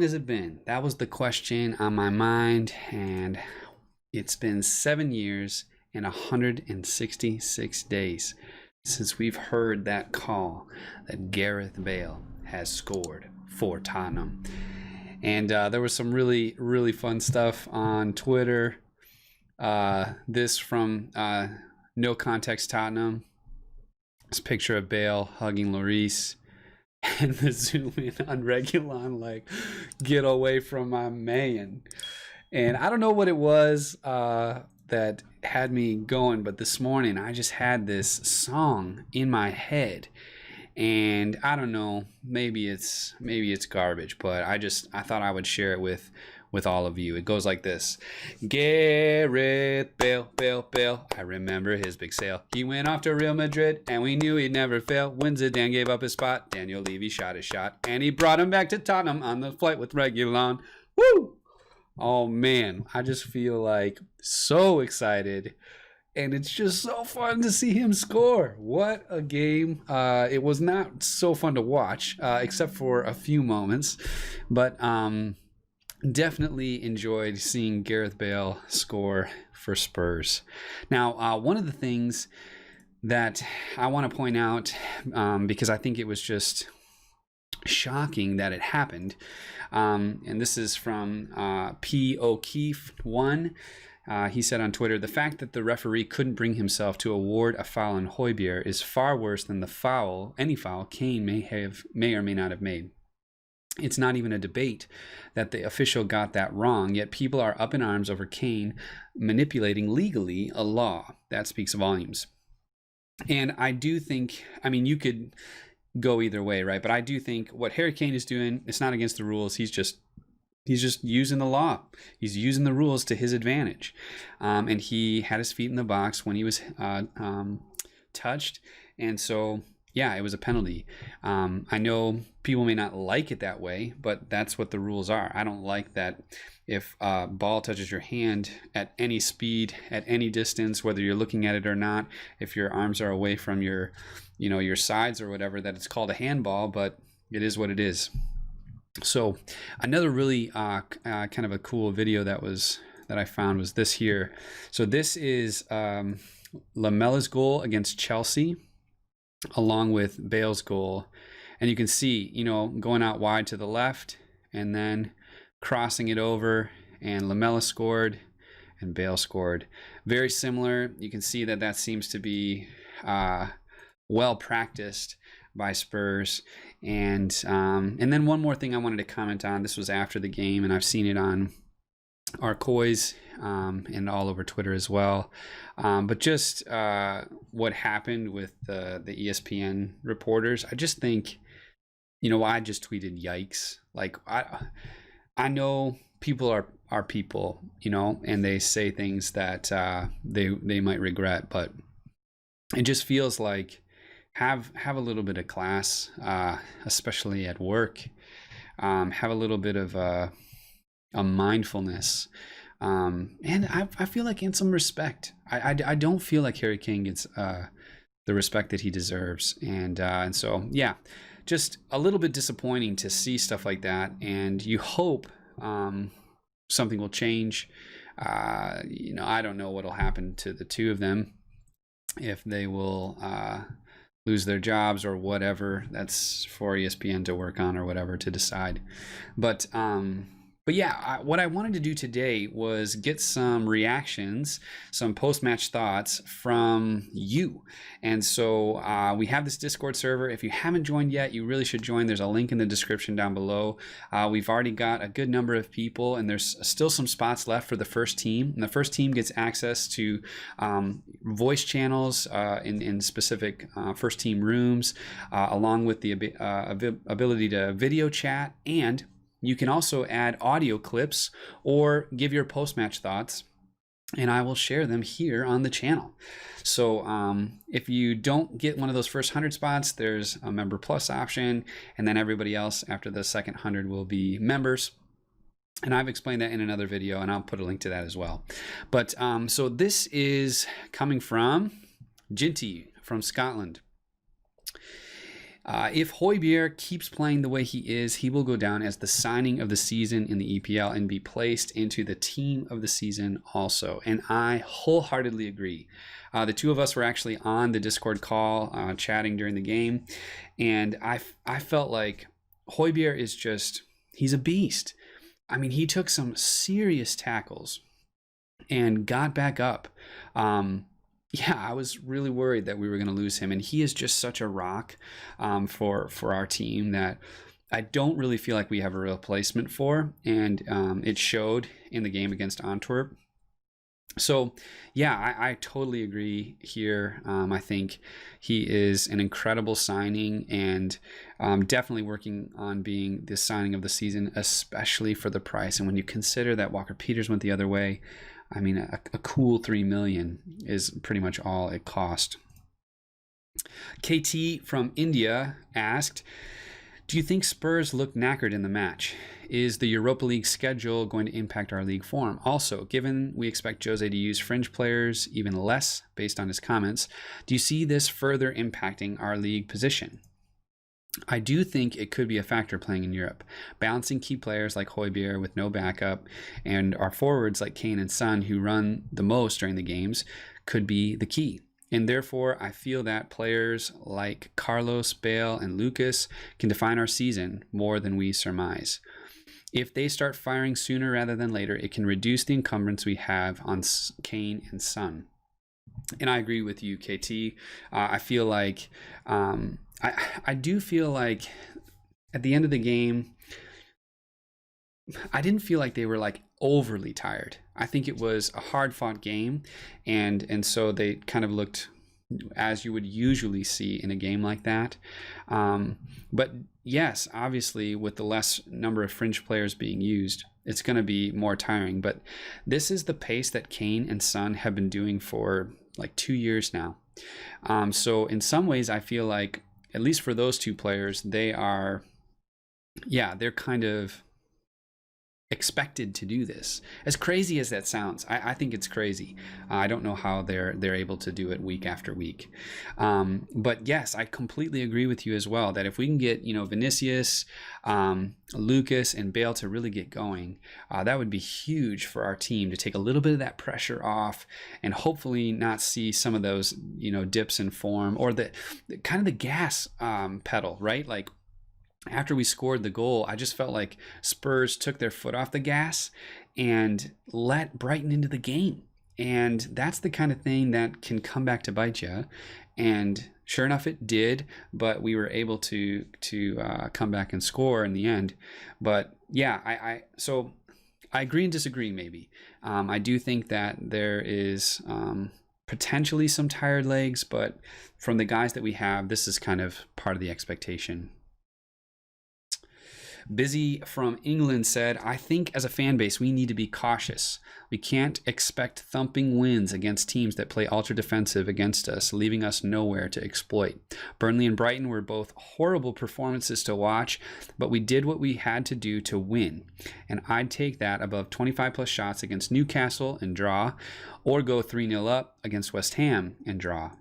long has it been? That was the question on my mind, and it's been 7 years and 166 days since we've heard that call that Gareth Bale has scored for Tottenham. And there was some really, really fun stuff on Twitter. This from No Context Tottenham. This picture of Bale hugging Lloris. And the zoom in on Reguilon, like, get away from my man. And I don't know what it was that had me going, but this morning I just had this song in my head. And I don't know, maybe it's garbage, but I thought I would share it with all of you. It goes like this. Gareth Bale, Bale, Bale. I remember his big sale. He went off to Real Madrid, and we knew he'd never fail. When Zidane gave up his spot, Daniel Levy shot his shot, and he brought him back to Tottenham on the flight with Reguilon. Woo! Oh, man. I just feel like so excited. And it's just so fun to see him score. What a game. It was not so fun to watch, except for a few moments. But definitely enjoyed seeing Gareth Bale score for Spurs. Now, one of the things that I want to point out, because I think it was just shocking that it happened, and this is from P. O'Keefe 1. He said on Twitter, the fact that the referee couldn't bring himself to award a foul on Højbjerg is far worse than any foul Kane may or may not have made. It's not even a debate that the official got that wrong, yet people are up in arms over Kane manipulating legally a law. That speaks volumes. And I do think, I mean, you could go either way, right? But I do think what Harry Kane is doing, it's not against the rules. He's just using the law. He's using the rules to his advantage. And he had his feet in the box when he was touched. And so, yeah, it was a penalty. I know people may not like it that way, but that's what the rules are. I don't like that if a ball touches your hand at any speed, at any distance, whether you're looking at it or not, if your arms are away from your sides or whatever, that it's called a handball, but it is what it is. So another really kind of a cool video that I found was this here. So this is Lamella's goal against Chelsea, along with Bale's goal, and you can see, going out wide to the left and then crossing it over, and Lamella scored and Bale scored. Very similar. You can see that seems to be well practiced by Spurs. And then one more thing I wanted to comment on. This was after the game, and I've seen it on Arcoys and all over Twitter as well. But just what happened with the ESPN reporters, I just think, I just tweeted yikes. Like, I know people are people, and they say things that they might regret, but it just feels like have a little bit of class, especially at work. Have a little bit of a mindfulness, and I feel like in some respect, I don't feel like Harry Kane gets the respect that he deserves, and so yeah, just a little bit disappointing to see stuff like that, and you hope something will change. I don't know what'll happen to the two of them, if they will lose their jobs or whatever. That's for ESPN to work on or whatever to decide. But yeah, what I wanted to do today was get some reactions, some post-match thoughts from you. And so we have this Discord server. If you haven't joined yet, you really should join. There's a link in the description down below. We've already got a good number of people, and there's still some spots left for the first team. And the first team gets access to voice channels in specific first team rooms, along with the ability to video chat, and you can also add audio clips or give your post-match thoughts, and I will share them here on the channel. So if you don't get one of those first 100 spots, there's a Member Plus option, and then everybody else after the second 100 will be members. And I've explained that in another video, and I'll put a link to that as well. But so this is coming from Ginty from Scotland. If Højbjerg keeps playing the way he is, he will go down as the signing of the season in the EPL and be placed into the team of the season also. And I wholeheartedly agree. The two of us were actually on the Discord call chatting during the game, and I felt like Højbjerg is just, he's a beast. I mean, he took some serious tackles and got back up. Yeah, I was really worried that we were going to lose him, and he is just such a rock for our team that I don't really feel like we have a replacement for, and it showed in the game against Antwerp. So, yeah, I totally agree here. I think he is an incredible signing, and definitely working on being the signing of the season, especially for the price. And when you consider that Walker Peters went the other way, I mean, a cool $3 million is pretty much all it cost. KT from India asked, do you think Spurs look knackered in the match? Is the Europa League schedule going to impact our league form? Also, given we expect Jose to use fringe players even less based on his comments, do you see this further impacting our league position? I do think it could be a factor playing in Europe. Balancing key players like Højbjerg with no backup and our forwards like Kane and Son, who run the most during the games, could be the key. And therefore, I feel that players like Carlos, Bale, and Lucas can define our season more than we surmise. If they start firing sooner rather than later, it can reduce the encumbrance we have on Kane and Son. And I agree with you, KT. I feel like, I do feel like at the end of the game, I didn't feel like they were like overly tired. I think it was a hard-fought game, and so they kind of looked as you would usually see in a game like that. But yes, obviously with the less number of fringe players being used, it's going to be more tiring. But this is the pace that Kane and Son have been doing for like 2 years now. So in some ways, I feel like, at least for those two players, they are, yeah, they're kind of expected to do this. As crazy as that sounds, I think it's crazy. I don't know how they're able to do it week after week. But yes, I completely agree with you as well, that if we can get, Vinicius, Lucas, and Bale to really get going, that would be huge for our team to take a little bit of that pressure off and hopefully not see some of those, dips in form, or the kind of the gas pedal, right? Like, after we scored the goal, I just felt like Spurs took their foot off the gas and let Brighton into the game. And that's the kind of thing that can come back to bite you. And sure enough, it did. But we were able to come back and score in the end. But yeah, so I agree and disagree maybe. I do think that there is potentially some tired legs. But from the guys that we have, this is kind of part of the expectation. Busy from England said, I think as a fan base, we need to be cautious. We can't expect thumping wins against teams that play ultra defensive against us, leaving us nowhere to exploit. Burnley and Brighton were both horrible performances to watch, but we did what we had to do to win. And I'd take that above 25 plus shots against Newcastle and draw, or go 3-0 up against West Ham and draw.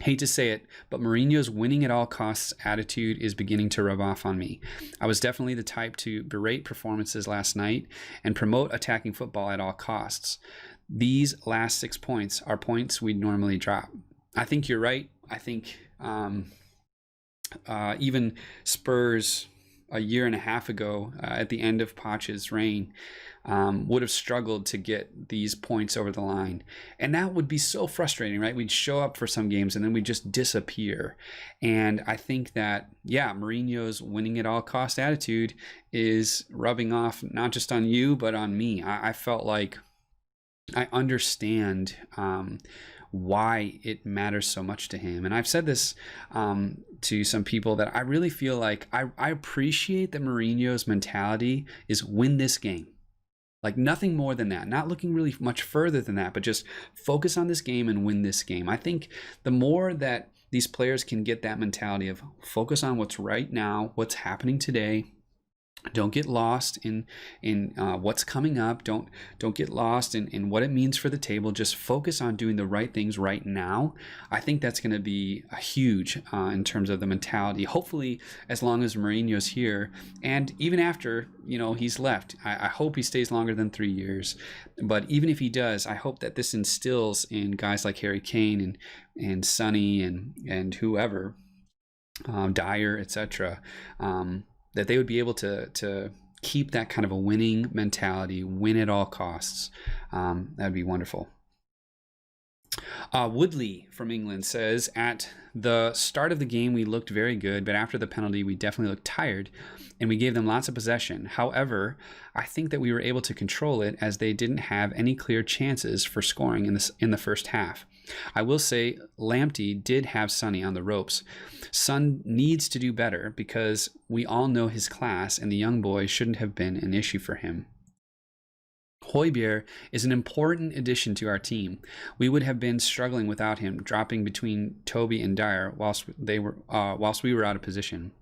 Hate to say it, but Mourinho's winning at all costs attitude is beginning to rub off on me. I was definitely the type to berate performances last night and promote attacking football at all costs. These last 6 points are points we'd normally drop. I think you're right. I think even Spurs a year and a half ago, at the end of Poch's reign, would have struggled to get these points over the line. And that would be so frustrating, right? We'd show up for some games and then we'd just disappear. And I think that, yeah, Mourinho's winning at all cost attitude is rubbing off not just on you, but on me. I felt like I understand why it matters so much to him. And I've said this to some people, that I really feel like I appreciate that Mourinho's mentality is win this game. Like nothing more than that, not looking really much further than that, but just focus on this game and win this game. I think the more that these players can get that mentality of focus on what's right now, what's happening today, Don't get lost in what's coming up. Don't get lost in what it means for the table. Just focus on doing the right things right now. I think that's going to be a huge in terms of the mentality. Hopefully, as long as Mourinho's here, and even after he's left, I hope he stays longer than 3 years. But even if he does, I hope that this instills in guys like Harry Kane and Sonny and whoever, Dyer, etc. That they would be able to keep that kind of a winning mentality, win at all costs. That'd be wonderful. Woodley from England says, at the start of the game, we looked very good, but after the penalty, we definitely looked tired, and we gave them lots of possession. However, I think that we were able to control it as they didn't have any clear chances for scoring in the first half. I will say Lamptey did have Sonny on the ropes. Son needs to do better because we all know his class, and the young boy shouldn't have been an issue for him. Højbjerg is an important addition to our team. We would have been struggling without him, dropping between Toby and Dyer whilst we were out of position.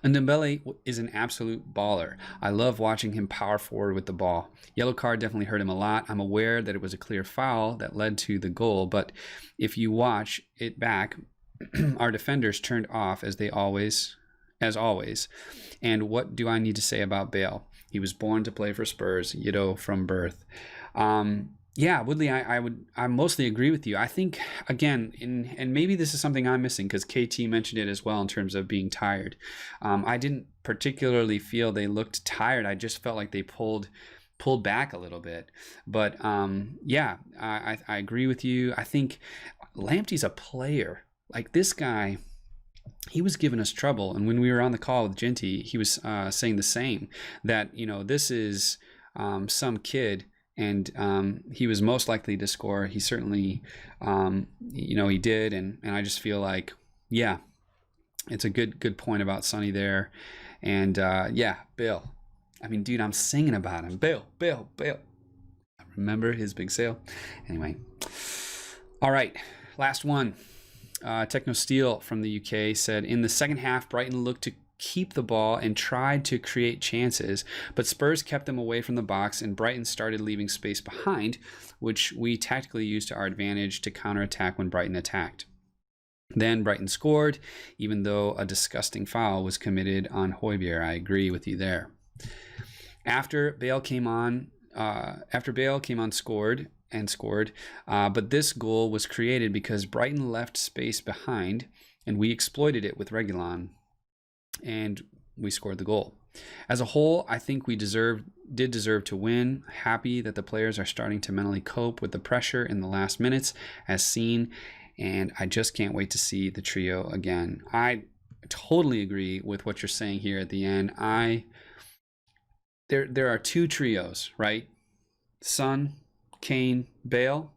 Ndombele is an absolute baller. I love watching him power forward with the ball. Yellow card definitely hurt him a lot. I'm aware that it was a clear foul that led to the goal, but if you watch it back, our defenders turned off as always. And what do I need to say about Bale? He was born to play for Spurs, from birth. Yeah, Woodley, I mostly agree with you. I think, again, and maybe this is something I'm missing because KT mentioned it as well in terms of being tired. I didn't particularly feel they looked tired. I just felt like they pulled back a little bit. But yeah, I agree with you. I think Lamptey's a player. Like this guy, he was giving us trouble. And when we were on the call with Genty, he was saying the same, that, this is some kid, and he was most likely to score. He certainly, he did. And I just feel like, yeah, it's a good point about Sonny there. And yeah, Bale. I mean, dude, I'm singing about him. Bale. Remember his big sale? Anyway. All right, last one. Techno Steel from the UK said, in the second half, Brighton looked to keep the ball and tried to create chances, but Spurs kept them away from the box, and Brighton started leaving space behind, which we tactically used to our advantage to counterattack when Brighton attacked. Then Brighton scored, even though a disgusting foul was committed on Højbjerg. I agree with you there. After Bale came on, scored, but this goal was created because Brighton left space behind, and we exploited it with Reguilon, and we scored the goal. As a whole, I think we did deserve to win. Happy that the players are starting to mentally cope with the pressure in the last minutes, as seen, and I just can't wait to see the trio again. I totally agree with what you're saying here at the end. There are two trios, right? Son, Kane, Bale,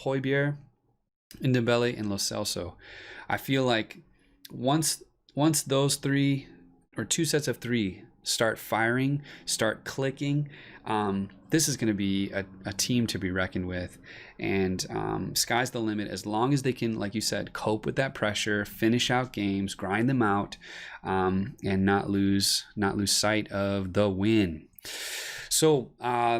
Højbjerg, Ndombele, and Lo Celso. I feel like once those three, or two sets of three, start firing, start clicking, this is going to be a team to be reckoned with. And sky's the limit as long as they can, like you said, cope with that pressure, finish out games, grind them out, and not lose sight of the win. So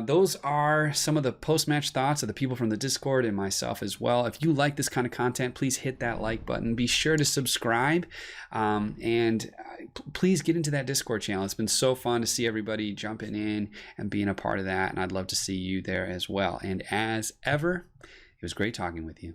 those are some of the post-match thoughts of the people from the Discord and myself as well. If you like this kind of content, please hit that like button. Be sure to subscribe, and please get into that Discord channel. It's been so fun to see everybody jumping in and being a part of that, and I'd love to see you there as well. And as ever, it was great talking with you.